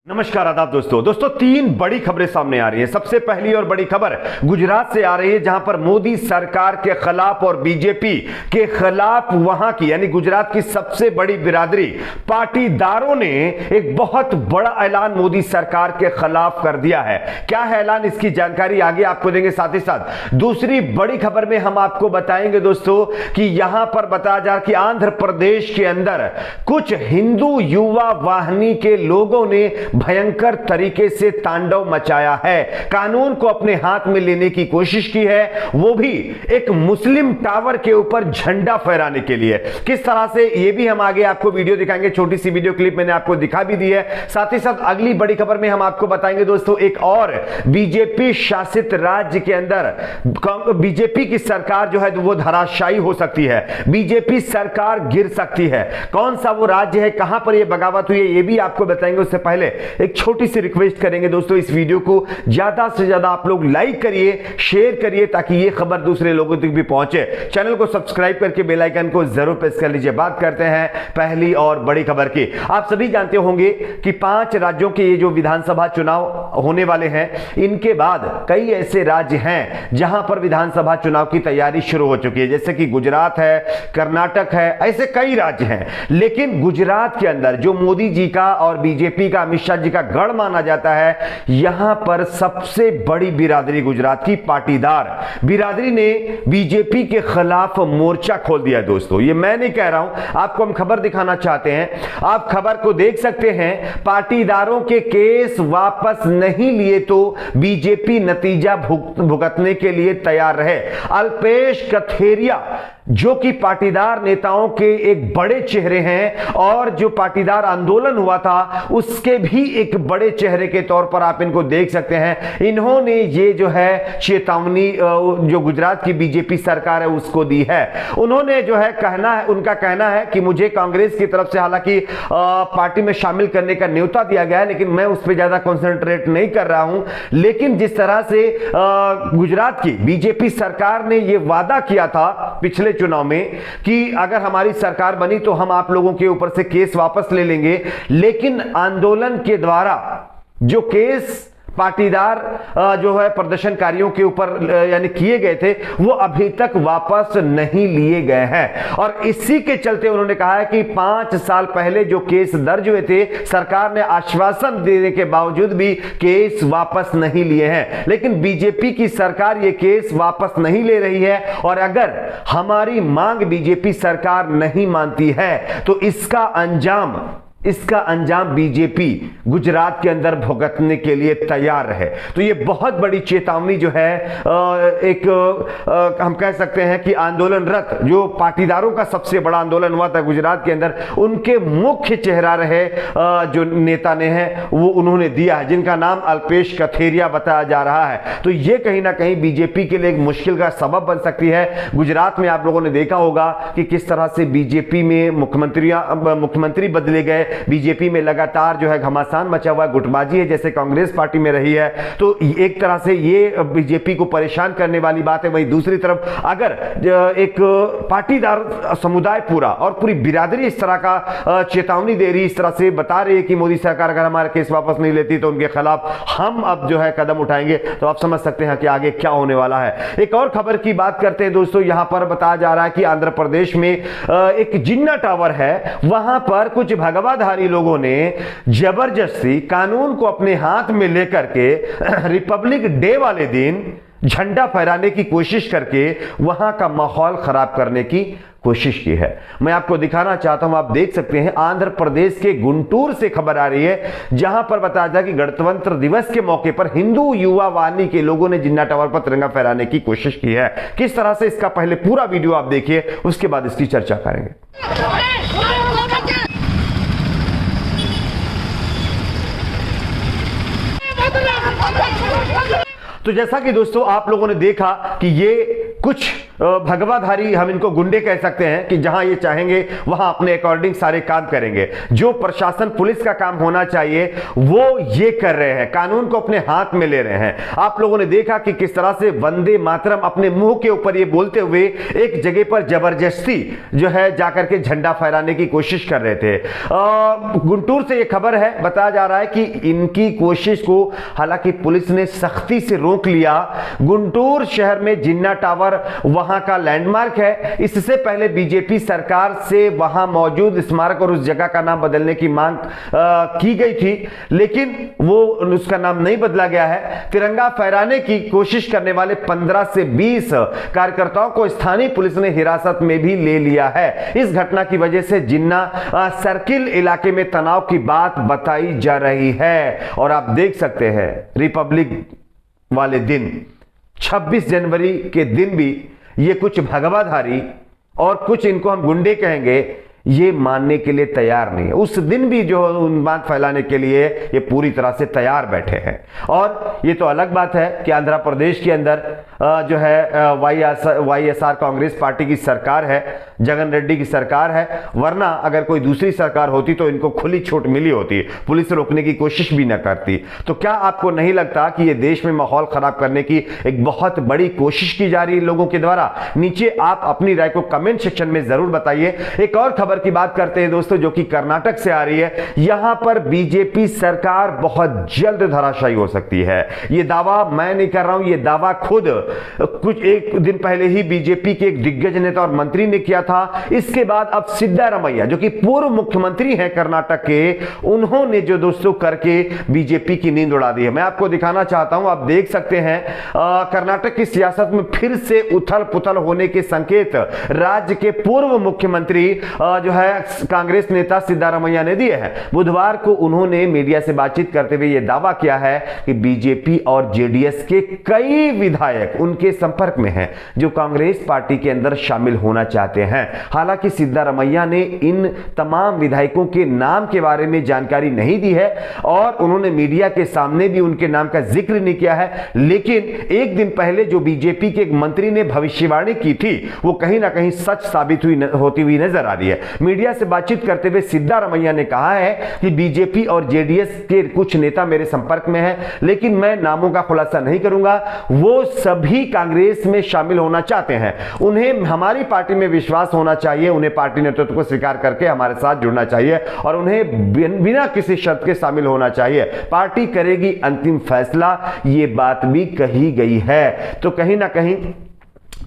नमस्कार आदाब दोस्तों तीन बड़ी खबरें सामने आ रही हैं। सबसे पहली और बड़ी खबर गुजरात से आ रही है, जहां पर मोदी सरकार के खिलाफ और बीजेपी के खिलाफ वहां की यानी गुजरात की सबसे बड़ी बिरादरी पाटीदारों ने एक बहुत बड़ा ऐलान मोदी सरकार के खिलाफ कर दिया है। क्या है ऐलान, इसकी जानकारी आगे आपको देंगे। साथ ही साथ दूसरी बड़ी खबर में हम आपको बताएंगे दोस्तों कि यहां पर बताया जा रहा कि आंध्र प्रदेश के अंदर कुछ हिंदू युवा वाहिनी के लोगों ने भयंकर तरीके से तांडव मचाया है, कानून को अपने हाथ में लेने की कोशिश की है, वो भी एक मुस्लिम टावर के ऊपर झंडा फहराने के लिए। किस तरह से, ये भी हम आगे आपको वीडियो दिखाएंगे। छोटी सी वीडियो क्लिप मैंने आपको दिखा भी दी है। साथ ही साथ अगली बड़ी खबर में हम आपको बताएंगे दोस्तों एक और बीजेपी शासित राज्य के अंदर बीजेपी की सरकार जो है वो धराशायी हो सकती है, बीजेपी सरकार गिर सकती है। कौन सा वो राज्य है, कहां पर ये बगावत हुई है, ये भी आपको बताएंगे। उससे पहले एक छोटी सी रिक्वेस्ट करेंगे दोस्तों, इस वीडियो को ज्यादा से ज्यादा आप लोग लाइक करिए, शेयर करिए, ताकि ये खबर दूसरे लोगों तक भी पहुंचे। चैनल को सब्सक्राइब करके बेल आइकन को जरूर प्रेस कर लीजिए। बात करते हैं पहली और बड़ी खबर की। आप सभी जानते होंगे कि 5 राज्यों के ये जो विधानसभा चुनाव होने वाले हैं, इनके बाद कई ऐसे राज्य हैं जहां पर विधानसभा चुनाव की तैयारी शुरू हो चुकी है, जैसे कि गुजरात है, कर्नाटक है, ऐसे कई राज्य हैं। लेकिन गुजरात के अंदर जो मोदी जी का और बीजेपी का, अमित शाह जी का गढ़ माना जाता है, यहां पर सबसे बड़ी बिरादरी गुजरात की पाटीदार बिरादरी ने बीजेपी के खिलाफ मोर्चा खोल दिया दोस्तों। ये मैं नहीं कह रहा हूं, आपको हम खबर दिखाना चाहते हैं, आप खबर को देख सकते हैं। पाटीदारों के केस वापस नहीं लिए तो बीजेपी नतीजा भुगतने के लिए तैयार रहे। अल्पेश कथेरिया जो कि पाटीदार नेताओं के एक बड़े चेहरे हैं और जो पाटीदार आंदोलन हुआ था उसके भी एक बड़े चेहरे के तौर पर आप इनको देख सकते हैं। इन्होंने ये जो है चेतावनी जो गुजरात की बीजेपी सरकार है उसको दी है। उन्होंने जो है उनका कहना है कि मुझे कांग्रेस की तरफ से हालांकि पार्टी में शामिल करने का न्योता दिया गया है, लेकिन मैं उस पर ज्यादा कॉन्सेंट्रेट नहीं कर रहा हूं। लेकिन जिस तरह से गुजरात की बीजेपी सरकार ने यह वादा किया था पिछले चुनाव में कि अगर हमारी सरकार बनी तो हम आप लोगों के ऊपर से केस वापस ले लेंगे, लेकिन आंदोलन के द्वारा जो केस पाटीदार जो है प्रदर्शनकारियों के ऊपर यानी किए गए थे वो अभी तक वापस नहीं लिए गए हैं। और इसी के चलते उन्होंने कहा है कि 5 साल पहले जो केस दर्ज हुए थे, सरकार ने आश्वासन देने के बावजूद भी केस वापस नहीं लिए हैं। लेकिन बीजेपी की सरकार ये केस वापस नहीं ले रही है, और अगर हमारी मांग बीजेपी सरकार नहीं मानती है तो इसका अंजाम बीजेपी गुजरात के अंदर भुगतने के लिए तैयार है। तो ये बहुत बड़ी चेतावनी जो है हम कह सकते हैं कि आंदोलनरत जो पाटीदारों का सबसे बड़ा आंदोलन हुआ था गुजरात के अंदर, उनके मुख्य चेहरा रहे जो नेता ने है वो उन्होंने दिया है, जिनका नाम अल्पेश कथेरिया बताया जा रहा है। तो ये कहीं ना कहीं बीजेपी के लिए एक मुश्किल का सबब बन सकती है। गुजरात में आप लोगों ने देखा होगा कि किस तरह से बीजेपी में मुख्यमंत्री बदले गए, बीजेपी में लगातार जो है घमासान मचा हुआ, गुटबाजी है जैसे कांग्रेस पार्टी में रही है। तो एक तरह से ये बीजेपी को परेशान करने वाली बात है। वहीं दूसरी तरफ अगर एक पाटीदार समुदाय पूरा और पूरी बिरादरी इस तरह का चेतावनी दे रही, इस तरह से बता रही है कि मोदी सरकार अगर हमारा केस वापस नहीं लेती तो उनके खिलाफ हम अब जो है कदम उठाएंगे, तो आप समझ सकते हैं कि आगे क्या होने वाला है। एक और खबर की बात करते हैं दोस्तों, यहां पर बताया जा रहा है कि आंध्र प्रदेश में एक जिन्ना टावर है, वहां पर कुछ भगवा लोगों ने जबरदस्ती कानून को अपने हाथ में लेकर के रिपब्लिक डे वाले दिन झंडा फहराने की कोशिश करके वहां का माहौल खराब करने की कोशिश की है। मैं आपको दिखाना चाहता हूं, आप देख सकते हैं आंध्र प्रदेश के गुंटूर से खबर आ रही है, जहां पर बताया जाए कि गणतंत्र दिवस के मौके पर हिंदू युवा वाहिनी के लोगों ने जिन्ना टावर पर तिरंगा फहराने की कोशिश की है। किस तरह से, इसका पहले पूरा वीडियो आप देखिए, उसके बाद इसकी चर्चा करेंगे। तो जैसा कि दोस्तों आप लोगों ने देखा कि ये कुछ भगवाधारी, हम इनको गुंडे कह सकते हैं कि जहां ये चाहेंगे वहां अपने अकॉर्डिंग सारे काम करेंगे। जो प्रशासन पुलिस का काम होना चाहिए वो ये कर रहे हैं, कानून को अपने हाथ में ले रहे हैं। आप लोगों ने देखा कि किस तरह से वंदे मातरम अपने मुंह के ऊपर ये बोलते हुए एक जगह पर जबरदस्ती जो है जाकर के झंडा फहराने की कोशिश कर रहे थे। गुंटूर से ये खबर है, बताया जा रहा है कि इनकी कोशिश को हालांकि पुलिस ने सख्ती से रोक लिया। गुंटूर शहर में जिन्ना टावर वहां का लैंडमार्क है। इससे पहले बीजेपी सरकार से वहां मौजूद स्मारक और उस जगह का नाम बदलने की मांग की गई थी, लेकिन वो उसका नाम नहीं बदला गया है। तिरंगा फहराने की कोशिश करने वाले 15 से 20 कार्यकर्ताओं को स्थानीय पुलिस ने हिरासत में भी ले लिया है। इस घटना की वजह से जिन्ना सर्किल इलाके में तनाव की बात बताई जा रही है। और आप देख सकते हैं रिपब्लिक वाले दिन 26 जनवरी के दिन भी ये कुछ भगवाधारी और कुछ इनको हम गुंडे कहेंगे, ये मानने के लिए तैयार नहीं है। उस दिन भी जो उन्माद फैलाने के लिए ये पूरी तरह से तैयार बैठे हैं। और ये तो अलग बात है कि आंध्र प्रदेश के अंदर जो है वाईएसआर कांग्रेस पार्टी की सरकार है, जगन रेड्डी की सरकार है, वरना अगर कोई दूसरी सरकार होती तो इनको खुली छूट मिली होती, पुलिस रोकने की कोशिश भी न करती। तो क्या आपको नहीं लगता कि ये देश में माहौल खराब करने की एक बहुत बड़ी कोशिश की जा रही है लोगों के द्वारा? नीचे आप अपनी राय को कमेंट सेक्शन में जरूर बताइए। एक और खबर की बात करते हैं दोस्तों, जो कि कर्नाटक से आ रही है। यहां पर बीजेपी सरकार बहुत जल्द धराशायी हो सकती है। यह दावा मैं नहीं कर रहा हूं, यह दावा खुद कुछ एक दिन पहले ही बीजेपी के एक दिग्गज नेता और मंत्री ने किया था। इसके बाद अब सिद्धारमैया, जो कि पूर्व मुख्यमंत्री हैं कर्नाटक के, उन्होंने जो दोस्तों करके बीजेपी की नींद उड़ा दी है। मैं आपको दिखाना चाहता हूं, आप देख सकते हैं कर्नाटक की सियासत में फिर से उथल पुथल होने के संकेत राज्य के पूर्व मुख्यमंत्री जो है कांग्रेस नेता सिद्धारमैया ने दिए हैं। बुधवार को उन्होंने मीडिया से बातचीत करते हुए यह दावा किया है कि बीजेपी और जेडीएस के कई विधायक उनके संपर्क में हैं जो कांग्रेस पार्टी के अंदर शामिल होना चाहते हैं। हालांकि सिद्धारमैया ने इन तमाम विधायकों के नाम के बारे में जानकारी नहीं दी है और उन्होंने मीडिया के सामने भी उनके नाम का जिक्र नहीं किया है। लेकिन एक दिन पहले जो बीजेपी के एक मंत्री ने भविष्यवाणी की थी वो कहीं ना कहीं सच साबित होती हुई नजर आ रही है। मीडिया से बातचीत करते हुए सिद्धारमैया ने कहा है कि बीजेपी और जेडीएस के कुछ नेता मेरे संपर्क में हैं, लेकिन मैं नामों का खुलासा नहीं करूंगा। वो सभी कांग्रेस में शामिल होना चाहते हैं, उन्हें हमारी पार्टी में विश्वास होना चाहिए, उन्हें पार्टी नेतृत्व को स्वीकार करके हमारे साथ जुड़ना चाहिए और उन्हें बिना किसी शर्त के शामिल होना चाहिए। पार्टी करेगी अंतिम फैसला, ये बात भी कही गई है। तो कहीं ना कहीं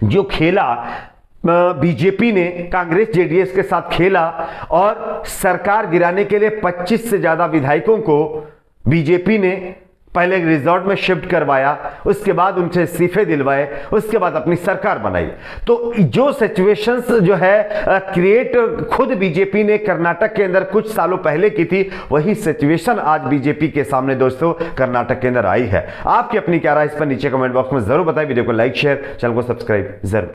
जो खेला बीजेपी ने कांग्रेस जेडीएस के साथ खेला और सरकार गिराने के लिए 25 से ज्यादा विधायकों को बीजेपी ने पहले एक रिजॉर्ट में शिफ्ट करवाया, उसके बाद उनसे इस्तीफे दिलवाए, उसके बाद अपनी सरकार बनाई। तो जो सिचुएशंस जो है क्रिएट खुद बीजेपी ने कर्नाटक के अंदर कुछ सालों पहले की थी, वही सिचुएशन आज बीजेपी के सामने दोस्तों कर्नाटक के अंदर आई है। आपकी अपनी क्या राय इस पर नीचे कमेंट बॉक्स में जरूर बताएं। वीडियो को लाइक शेयर, चैनल को सब्सक्राइब जरूर।